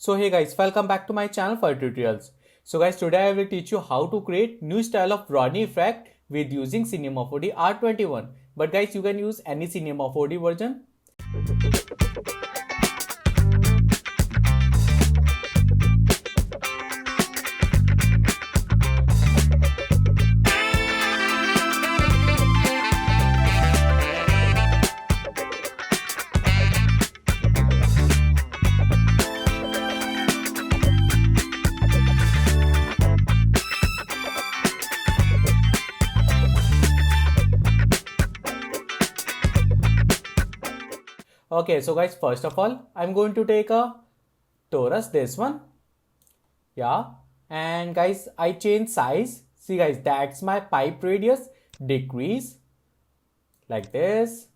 So hey guys, welcome back to my channel for tutorials. So guys, today I will teach you how to create new style of Rodney effect with using Cinema 4D R21. But guys, you can use any Cinema 4D version. Okay, so guys, first of all, I'm going to take a torus, this one. Yeah, and guys, I change size. See guys, that's my pipe radius. Decrease like this.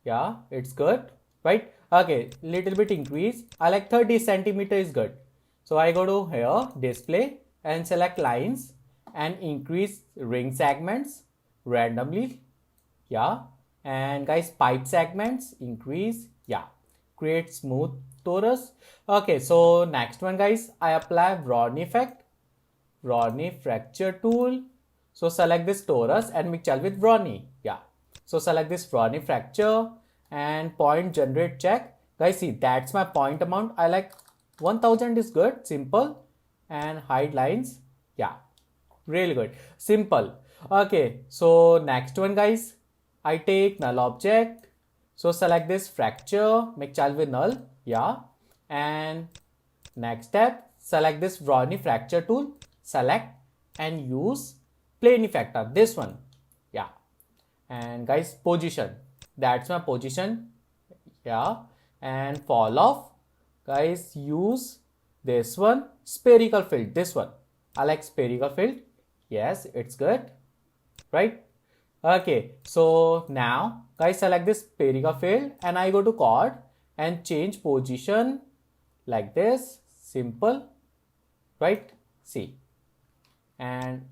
Yeah, it's good, right? Okay, little bit increase. I like 30 centimeter is good. So I go to here, display, and select lines and increase ring segments randomly. Yeah, and guys, pipe segments increase. Yeah, create smooth torus. Okay, so next one guys, I apply Rodney effect, Rodney fracture tool. So select this torus and mixture with Rodney. Yeah, so select this Rodney fracture and point generate check. Guys, see, that's my point amount. I like 1000 is good, simple, and hide lines. Yeah, really good, simple. Okay, so next one guys, I take null object. So select this fracture, make child with null. Yeah, and next step, select this Rodney fracture tool, select and use plane effector, this one. Yeah, and guys, position, that's my position. Yeah, and fall off, guys, use this one, spherical field, this one. I like spherical field. Yes, it's good, right? Okay, so now guys, select this spherical field and I go to chord and change position like this, simple, right? See, and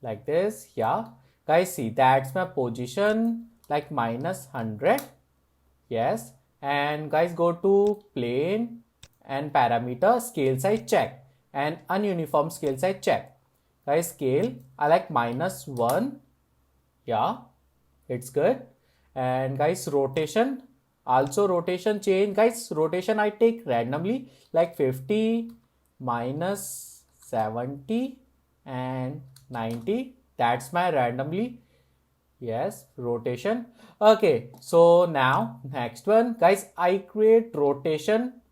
like this. Yeah, guys, see, that's my position, like -100. Yes, and guys, go to plane and parameter scale size check and ununiform scale size check. Guys, scale I like -1. Yeah, it's good. And guys, rotation, also rotation change. Guys, rotation I take randomly, like 50, -70 and 90. That's my randomly. Yes, rotation. Okay, so now next one guys, I create rotation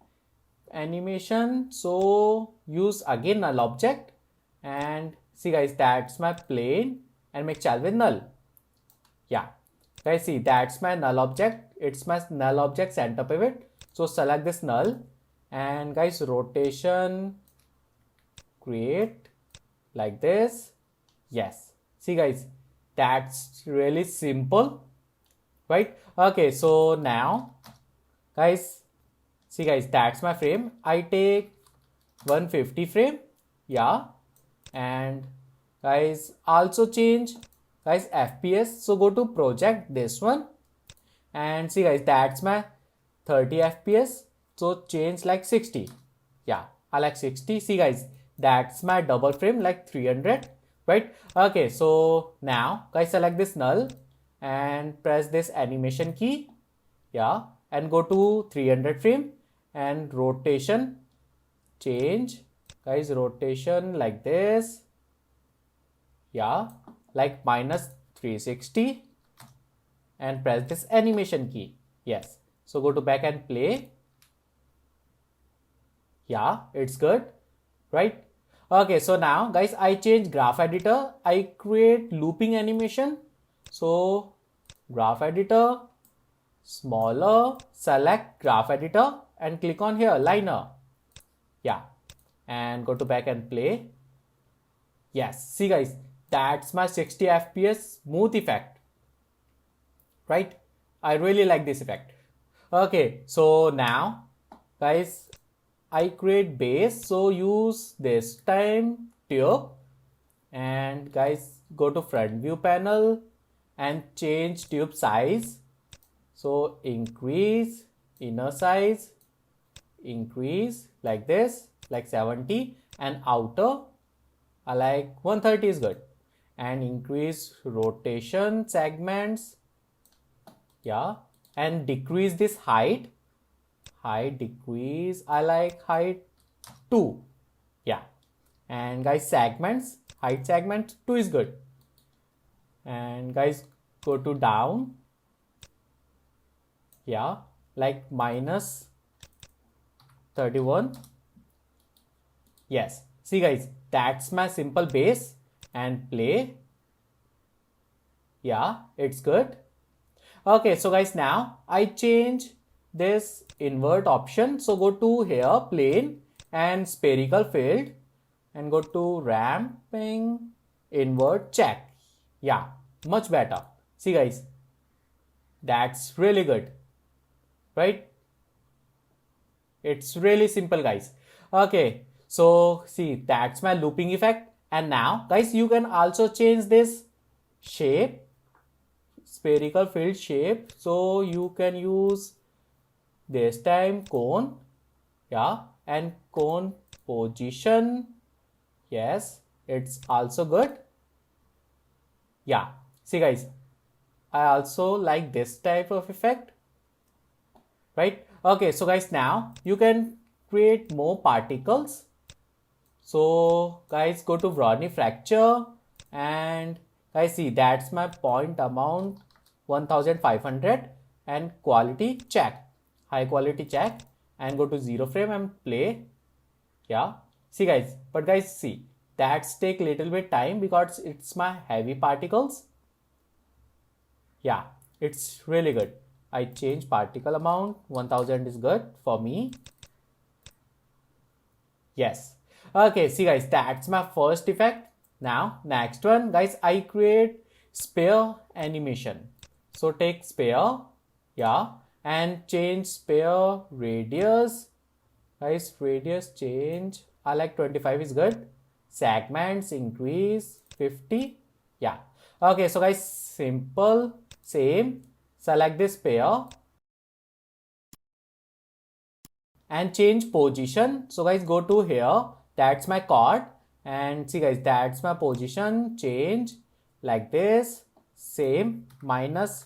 animation. So use again null object and see guys, that's my plane and make child with null. Yeah, guys, see, that's my null object. It's my null object center pivot. So select this null and guys, rotation create like this. Yes, see guys, that's really simple, right? Okay, so now guys, see guys, that's my frame. I take 150 frame. Yeah, and guys, also change guys FPS. So go to project, this one, and see guys, that's my 30 FPS. So change like 60. Yeah, I like 60. See guys, that's my double frame, like 300, right? Okay, so now guys, select this null and press this animation key. Yeah, and go to 300 frame and rotation change, guys, rotation like this. Yeah, like -360 and press this animation key. Yes, so go to back and play. Yeah, it's good, right? Okay, so now guys, I change graph editor. I create looping animation. So graph editor, smaller, select graph editor and click on here liner. Yeah, and go to back and play. Yes, see guys, that's my 60 FPS smooth effect, right? I really like this effect. Okay, so now guys, I create base. So use this time tube and guys, go to front view panel and change tube size. So increase inner size increase like this, like 70, and outer I like 130 is good, and increase rotation segments, yeah, and decrease this height decrease, I like height 2, yeah, and guys segments, height segment 2 is good, and guys go to down, yeah, like minus 31. Yes, see guys, that's my simple base, and play. Yeah, it's good. Okay, so guys, now I change this invert option. So go to here, plane and spherical field, and go to ramping, invert, check. Yeah, much better. See guys, that's really good, right? It's really simple, guys. Okay, so see, that's my looping effect. And now guys, you can also change this shape, spherical field shape. So you can use this time cone, yeah, and cone position. Yes, it's also good. Yeah, see guys, I also like this type of effect, right? Okay, so guys, now you can create more particles. So guys, go to Brownian fracture, and guys, see, that's my point amount 1500, and quality check, high quality check, and go to 0 frame and play. Yeah, see guys, but guys, see, that's take little bit time because it's my heavy particles. Yeah, it's really good. I change particle amount, 1000 is good for me. Yes. Okay, see guys, that's my first effect. Now, next one, guys, I create sphere animation. So take sphere, yeah, and change sphere radius. Guys, radius change, I like 25 is good. Segments increase 50. Yeah. Okay, so guys, simple, same. Select this sphere and change position. So guys, go to here, that's my chord, and see guys, that's my position, change like this, same, minus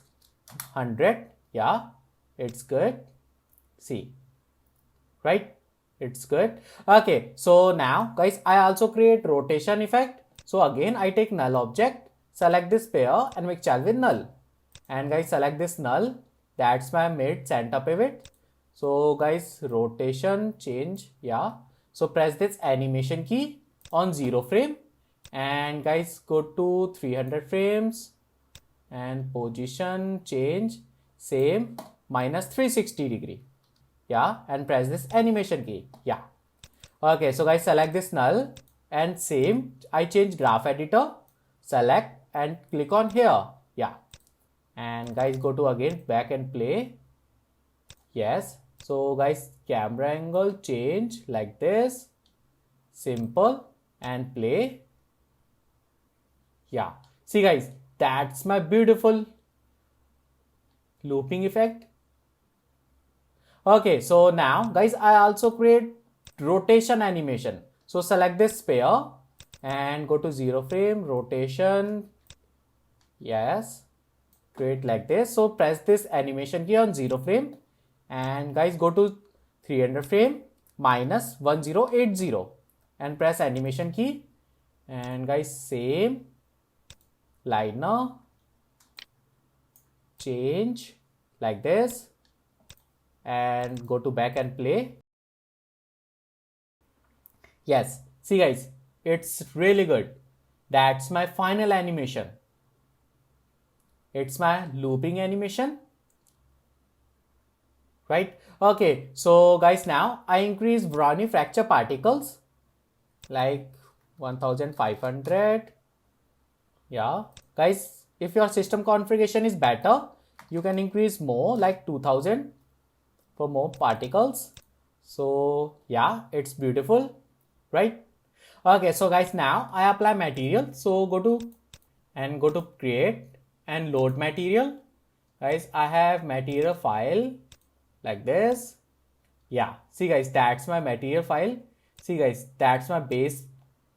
100. Yeah, it's good. See, right, it's good. Okay, so now guys, I also create rotation effect. So again, I take null object, select this pair and make child with null, and guys, select this null, that's my mid center pivot. So guys, rotation change, yeah, so press this animation key on 0 frame, and guys, go to 300 frames, and position change, same, minus 360 degree. Yeah, and press this animation key. Yeah, okay, so guys, select this null, and same, I change graph editor, select and click on here. Yeah, and guys, go to again back and play. Yes, so guys, camera angle change like this, simple, and play. Yeah, see guys, that's my beautiful looping effect. Okay, so now guys, I also create rotation animation. So select this sphere and go to 0 frame, rotation. Yes, create like this. So press this animation key on 0 frame, and guys, go to 300 frame, minus 1080, and press animation key, and guys, same, liner change like this, and go to back and play. Yes, see guys, it's really good. That's my final animation. It's my looping animation, right? Okay, so guys, now I increase Brownian fracture particles like 1500. Yeah, guys, if your system configuration is better, you can increase more, like 2000 for more particles. So yeah, it's beautiful, right? Okay, so guys, now I apply material. So go to create and load material. Guys, I have material file like this. Yeah, see guys, that's my material file. See guys, that's my base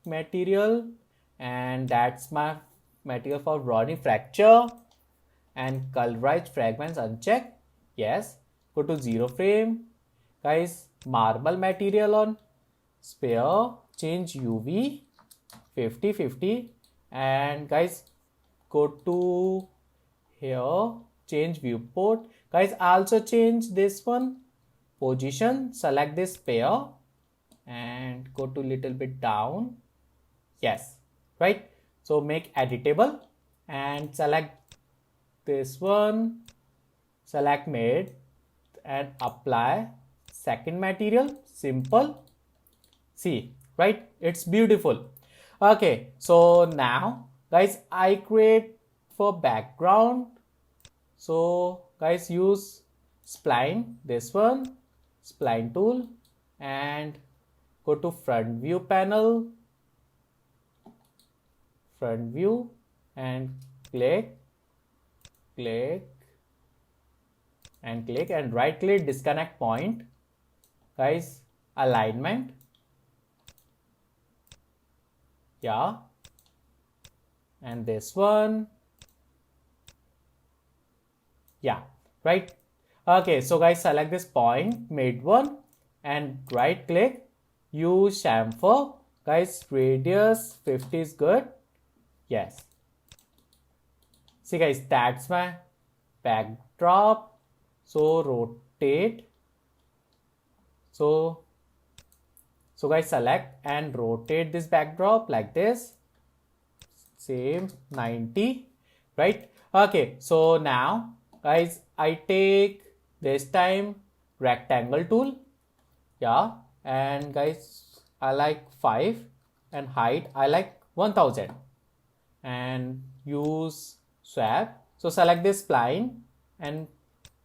material, and that's my material for Ronnie fracture. And colorized fragments uncheck. Yes. Go to zero frame. Guys, marble material on sphere. Change UV 50-50. And guys, go to here. Change viewport. Guys, also change this one. Position. Select this pair. And go to little bit down. Yes. Right. So make editable. And select this one, select made and apply second material. Simple. See, right? It's beautiful. Okay, so now guys, I create for background. So guys, use spline, this one, spline tool, and go to front view panel, front view, and click and right click disconnect point. Guys, alignment. Yeah. And this one. Yeah, right. Okay, so guys, select this point, mid one, and right click, use chamfer. Guys, radius 50 is good. Yes. See guys, that's my backdrop. So rotate. So guys, select and rotate this backdrop like this. Same 90, right? Okay, so now guys, I take this time rectangle tool. Yeah, and guys, I like 5 and height I like 1000 and use swap. So select this spline and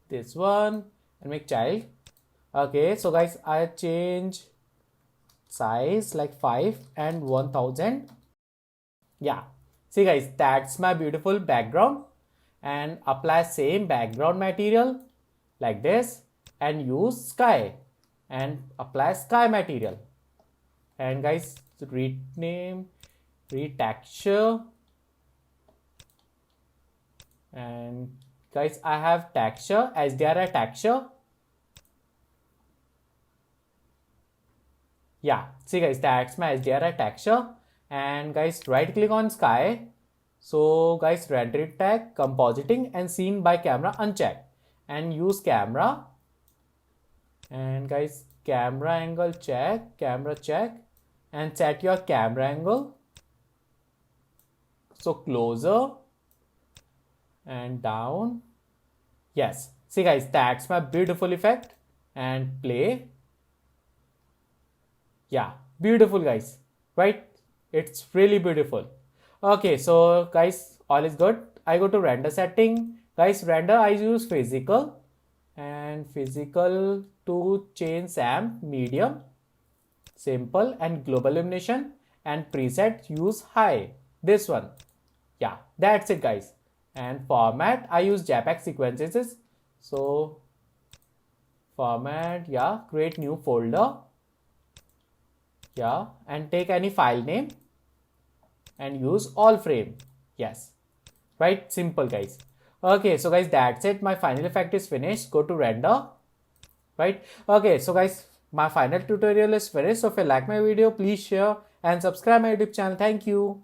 this one and make child. Okay, so guys, I change size like 5 and 1000. Yeah, see guys, that's my beautiful background. And apply same background material like this and use sky and apply sky material. And guys, rename, retexture. And guys, I have texture, HDRI texture. Yeah, see guys, that's my HDRI texture. And guys, right click on sky. So guys, render tag, compositing and seen by camera uncheck and use camera. And guys, camera angle check, camera check, and set your camera angle. So closer and down. Yes, see guys, that's my beautiful effect. And play. Yeah, beautiful guys, right? It's really beautiful. Okay, so guys, all is good. I go to render setting. Guys, render I use physical and physical to change SAM medium, simple and global illumination, and preset use high. This one. Yeah, that's it guys. And format I use JPEG sequences. So format, yeah, create new folder. Yeah, and take any file name and use all frame. Yes, right, simple guys. Okay, so guys, that's it. My final effect is finished. Go to render. Right. Okay, so guys, my final tutorial is finished. So if you like my video, please share and subscribe my YouTube channel. Thank you.